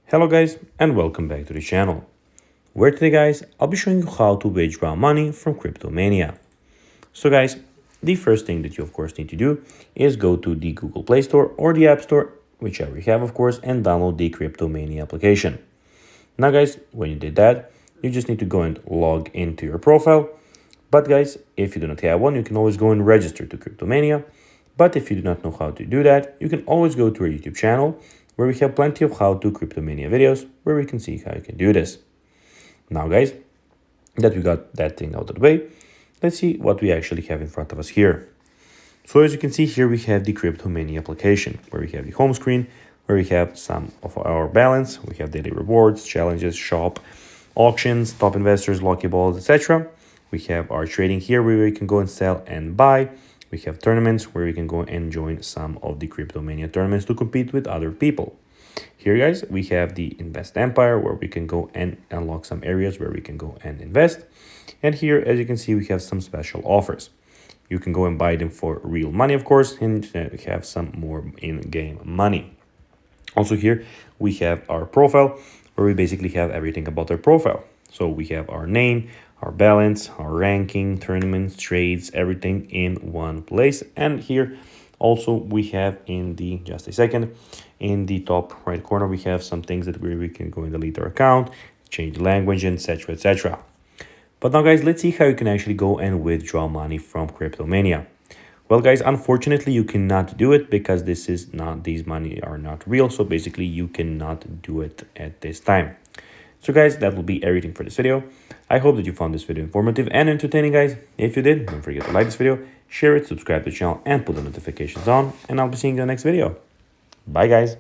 Hello guys and welcome back to the channel, where today guys I'll be showing you how to withdraw money from Cryptomania. So guys, the first thing that you of course need to do is go to the Google Play Store or the App Store, whichever you have of course, and download the Cryptomania application. Now guys, when you did that, you just need to go and log into your profile. But guys, if you do not have one, you can always go and register to Cryptomania. But if you do not know how to do that, you can always go to our YouTube channel, where we have plenty of how-to Cryptomania videos, where we can see how you can do this. Now guys, that we got that thing out of the way, let's see what we actually have in front of us here. So as you can see here, we have the Cryptomania application, where we have the home screen, where we have some of our balance. We have daily rewards, challenges, shop, auctions, top investors, lucky balls, etc. We have our trading here, where we can go and sell and buy. We have tournaments where we can go and join some of the Cryptomania tournaments to compete with other people. Here guys, we have the Invest Empire, where we can go and unlock some areas where we can go and invest. And here, as you can see, we have some special offers. You can go and buy them for real money, of course, and we have some more in-game money. Also here, we have our profile, where we basically have everything about our profile. So we have our name, our balance, our ranking, tournaments, trades, everything in one place. And here also we have in the, just a second, in the top right corner, we have some things that we can go and delete our account, change language, etc, etc. But now guys, let's see how you can actually go and withdraw money from Cryptomania. Well guys, unfortunately you cannot do it because these money are not real. So basically you cannot do it at this time. So guys, that will be everything for this video. I hope that you found this video informative and entertaining guys. If you did, don't forget to like this video, share it, subscribe to the channel, and put the notifications on. And I'll be seeing you in the next video. Bye guys.